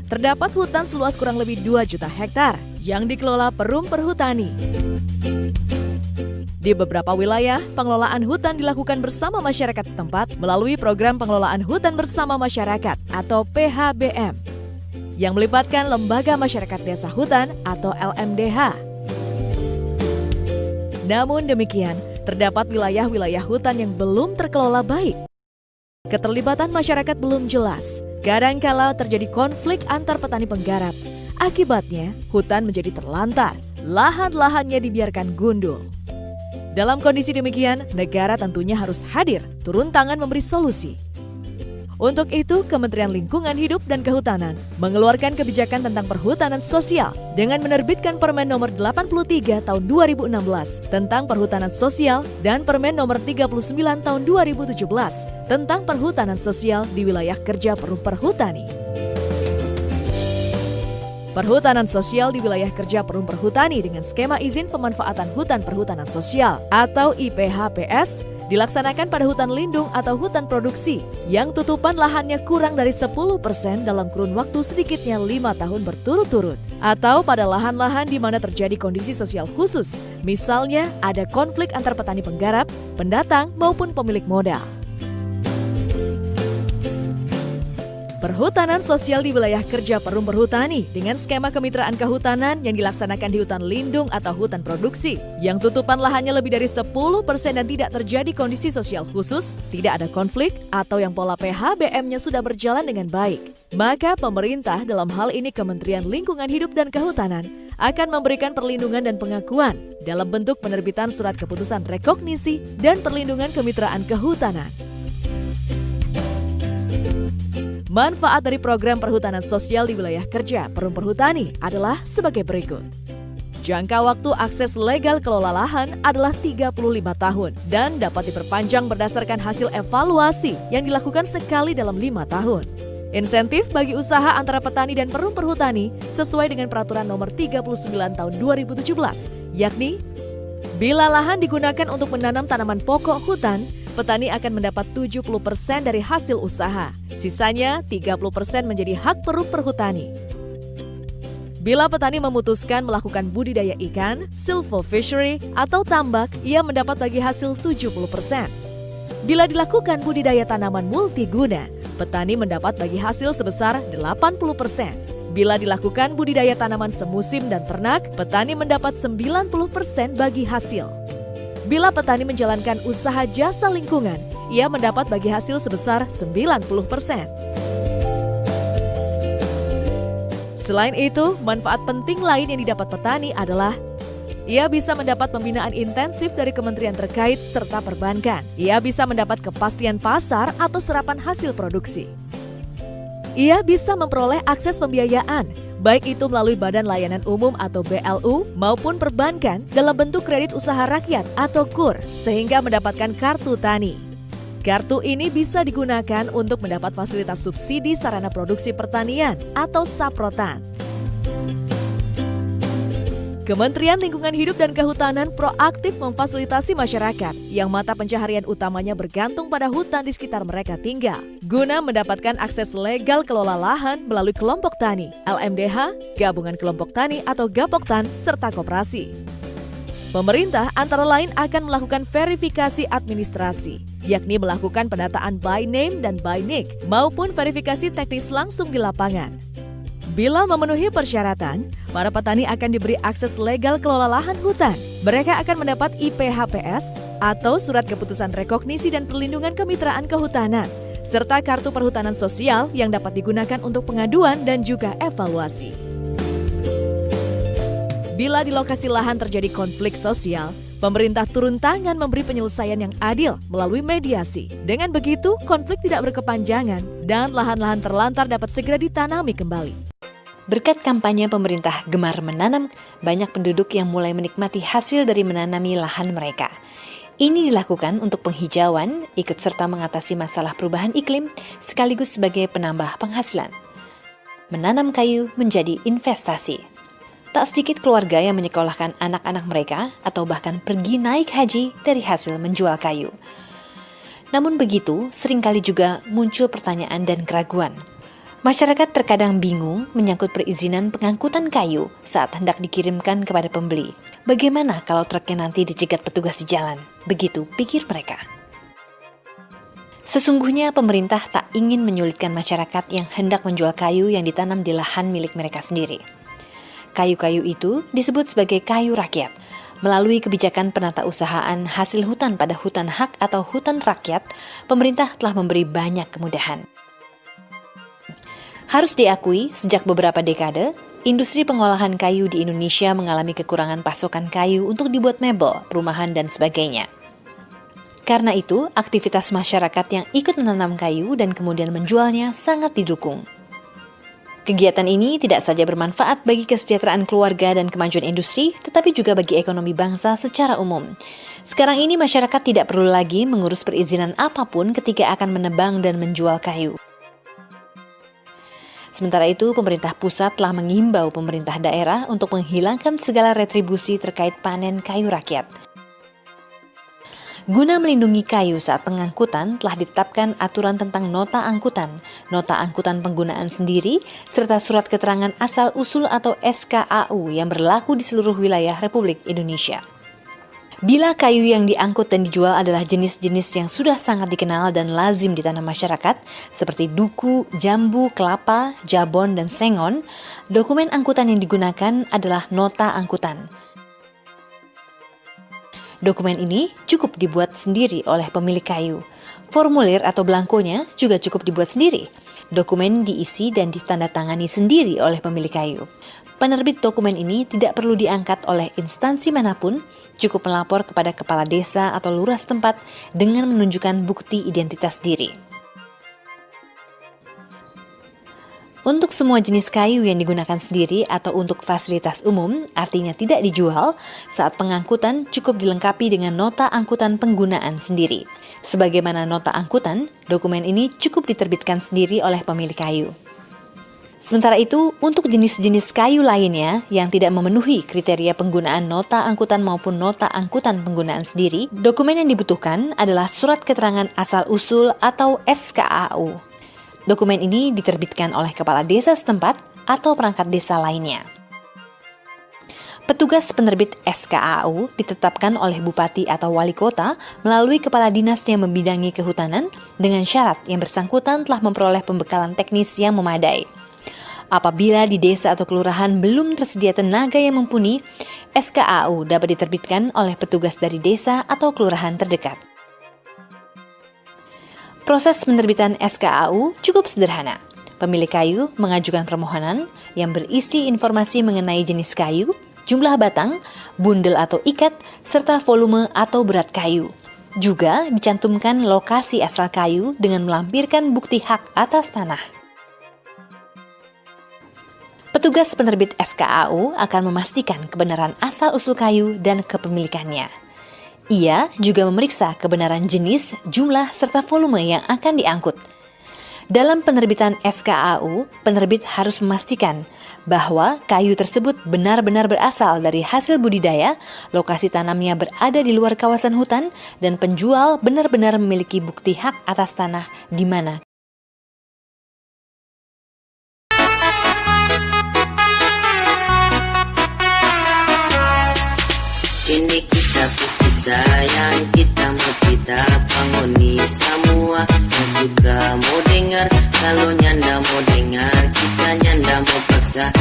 terdapat hutan seluas kurang lebih 2 juta hektar yang dikelola Perum Perhutani. Di beberapa wilayah, pengelolaan hutan dilakukan bersama masyarakat setempat melalui Program Pengelolaan Hutan Bersama Masyarakat atau PHBM yang melibatkan Lembaga Masyarakat Desa Hutan atau LMDH. Namun demikian, terdapat wilayah-wilayah hutan yang belum terkelola baik. Keterlibatan masyarakat belum jelas. Kadangkala terjadi konflik antar petani penggarap. Akibatnya, hutan menjadi terlantar. Lahan-lahannya dibiarkan gundul. Dalam kondisi demikian, negara tentunya harus hadir, turun tangan memberi solusi. Untuk itu, Kementerian Lingkungan Hidup dan Kehutanan mengeluarkan kebijakan tentang perhutanan sosial dengan menerbitkan Permen Nomor 83 Tahun 2016 tentang perhutanan sosial dan Permen Nomor 39 Tahun 2017 tentang perhutanan sosial di wilayah kerja Perum Perhutani. Perhutanan sosial di wilayah kerja Perum Perhutani dengan skema izin pemanfaatan hutan perhutanan sosial atau IPHPS dilaksanakan pada hutan lindung atau hutan produksi yang tutupan lahannya kurang dari 10% dalam kurun waktu sedikitnya 5 tahun berturut-turut atau pada lahan-lahan di mana terjadi kondisi sosial khusus, misalnya ada konflik antar petani penggarap, pendatang maupun pemilik modal. Perhutanan sosial di wilayah kerja Perum Perhutani dengan skema kemitraan kehutanan yang dilaksanakan di hutan lindung atau hutan produksi yang tutupan lahannya lebih dari 10% dan tidak terjadi kondisi sosial khusus, tidak ada konflik atau yang pola PHBM-nya sudah berjalan dengan baik. Maka pemerintah dalam hal ini Kementerian Lingkungan Hidup dan Kehutanan akan memberikan perlindungan dan pengakuan dalam bentuk penerbitan surat keputusan rekognisi dan perlindungan kemitraan kehutanan. Manfaat dari program perhutanan sosial di wilayah kerja Perum Perhutani adalah sebagai berikut. Jangka waktu akses legal kelola lahan adalah 35 tahun dan dapat diperpanjang berdasarkan hasil evaluasi yang dilakukan sekali dalam 5 tahun. Insentif bagi usaha antara petani dan Perum Perhutani sesuai dengan Peraturan Nomor 39 Tahun 2017, yakni bila lahan digunakan untuk menanam tanaman pokok hutan, petani akan mendapat 70% dari hasil usaha. Sisanya 30% menjadi hak Perum Perhutani. Bila petani memutuskan melakukan budidaya ikan, silvofishery, atau tambak, ia mendapat bagi hasil 70%. Bila dilakukan budidaya tanaman multiguna, petani mendapat bagi hasil sebesar 80%. Bila dilakukan budidaya tanaman semusim dan ternak, petani mendapat 90% bagi hasil. Bila petani menjalankan usaha jasa lingkungan, ia mendapat bagi hasil sebesar 90%. Selain itu, manfaat penting lain yang didapat petani adalah ia bisa mendapat pembinaan intensif dari kementerian terkait serta perbankan. Ia bisa mendapat kepastian pasar atau serapan hasil produksi. Ia bisa memperoleh akses pembiayaan, baik itu melalui Badan Layanan Umum atau BLU maupun perbankan dalam bentuk kredit usaha rakyat atau KUR, sehingga mendapatkan kartu tani. Kartu ini bisa digunakan untuk mendapat fasilitas subsidi sarana produksi pertanian atau Saprotan. Kementerian Lingkungan Hidup dan Kehutanan proaktif memfasilitasi masyarakat yang mata pencaharian utamanya bergantung pada hutan di sekitar mereka tinggal, guna mendapatkan akses legal kelola lahan melalui kelompok tani, LMDH, gabungan kelompok tani atau Gapoktan, serta koperasi. Pemerintah antara lain akan melakukan verifikasi administrasi, yakni melakukan pendataan by name dan by nick, maupun verifikasi teknis langsung di lapangan. Bila memenuhi persyaratan, para petani akan diberi akses legal kelola lahan hutan. Mereka akan mendapat IPHPS atau Surat Keputusan Rekognisi dan Perlindungan Kemitraan Kehutanan, serta kartu perhutanan sosial yang dapat digunakan untuk pengaduan dan juga evaluasi. Bila di lokasi lahan terjadi konflik sosial, pemerintah turun tangan memberi penyelesaian yang adil melalui mediasi. Dengan begitu, konflik tidak berkepanjangan dan lahan-lahan terlantar dapat segera ditanami kembali. Berkat kampanye pemerintah gemar menanam, banyak penduduk yang mulai menikmati hasil dari menanami lahan mereka. Ini dilakukan untuk penghijauan, ikut serta mengatasi masalah perubahan iklim, sekaligus sebagai penambah penghasilan. Menanam kayu menjadi investasi. Tak sedikit keluarga yang menyekolahkan anak-anak mereka atau bahkan pergi naik haji dari hasil menjual kayu. Namun begitu, seringkali juga muncul pertanyaan dan keraguan. Masyarakat terkadang bingung menyangkut perizinan pengangkutan kayu saat hendak dikirimkan kepada pembeli. Bagaimana kalau truknya nanti dicegat petugas di jalan? Begitu pikir mereka. Sesungguhnya pemerintah tak ingin menyulitkan masyarakat yang hendak menjual kayu yang ditanam di lahan milik mereka sendiri. Kayu-kayu itu disebut sebagai kayu rakyat. Melalui kebijakan penatausahaan hasil hutan pada hutan hak atau hutan rakyat, pemerintah telah memberi banyak kemudahan. Harus diakui, sejak beberapa dekade, industri pengolahan kayu di Indonesia mengalami kekurangan pasokan kayu untuk dibuat mebel, perumahan, dan sebagainya. Karena itu, aktivitas masyarakat yang ikut menanam kayu dan kemudian menjualnya sangat didukung. Kegiatan ini tidak saja bermanfaat bagi kesejahteraan keluarga dan kemajuan industri, tetapi juga bagi ekonomi bangsa secara umum. Sekarang ini masyarakat tidak perlu lagi mengurus perizinan apapun ketika akan menebang dan menjual kayu. Sementara itu, pemerintah pusat telah mengimbau pemerintah daerah untuk menghilangkan segala retribusi terkait panen kayu rakyat. Guna melindungi kayu saat pengangkutan, telah ditetapkan aturan tentang nota angkutan penggunaan sendiri, serta surat keterangan asal-usul atau SKAU yang berlaku di seluruh wilayah Republik Indonesia. Bila kayu yang diangkut dan dijual adalah jenis-jenis yang sudah sangat dikenal dan lazim ditanam masyarakat, seperti duku, jambu, kelapa, jabon, dan sengon, dokumen angkutan yang digunakan adalah nota angkutan. Dokumen ini cukup dibuat sendiri oleh pemilik kayu. Formulir atau belangkonya juga cukup dibuat sendiri. Dokumen diisi dan ditandatangani sendiri oleh pemilik kayu. Penerbit dokumen ini tidak perlu diangkat oleh instansi manapun, cukup melapor kepada kepala desa atau lurah setempat dengan menunjukkan bukti identitas diri. Untuk semua jenis kayu yang digunakan sendiri atau untuk fasilitas umum, artinya tidak dijual, saat pengangkutan cukup dilengkapi dengan nota angkutan penggunaan sendiri. Sebagaimana nota angkutan, dokumen ini cukup diterbitkan sendiri oleh pemilik kayu. Sementara itu, untuk jenis-jenis kayu lainnya yang tidak memenuhi kriteria penggunaan nota angkutan maupun nota angkutan penggunaan sendiri, dokumen yang dibutuhkan adalah surat keterangan asal-usul atau SKAU. Dokumen ini diterbitkan oleh kepala desa setempat atau perangkat desa lainnya. Petugas penerbit SKAU ditetapkan oleh bupati atau wali kota melalui kepala dinas yang membidangi kehutanan dengan syarat yang bersangkutan telah memperoleh pembekalan teknis yang memadai. Apabila di desa atau kelurahan belum tersedia tenaga yang mumpuni, SKAU dapat diterbitkan oleh petugas dari desa atau kelurahan terdekat. Proses penerbitan SKAU cukup sederhana. Pemilik kayu mengajukan permohonan yang berisi informasi mengenai jenis kayu, jumlah batang, bundel atau ikat, serta volume atau berat kayu. Juga dicantumkan lokasi asal kayu dengan melampirkan bukti hak atas tanah. Petugas penerbit SKAU akan memastikan kebenaran asal-usul kayu dan kepemilikannya. Ia juga memeriksa kebenaran jenis, jumlah, serta volume yang akan diangkut. Dalam penerbitan SKAU, penerbit harus memastikan bahwa kayu tersebut benar-benar berasal dari hasil budidaya, lokasi tanamnya berada di luar kawasan hutan, dan penjual benar-benar memiliki bukti hak atas tanah di mana. Ini kita putih sayang, kita mau kita pangoni semua yang suka mau dengar, kalau nyanda mau dengar, kita nyanda mau paksa.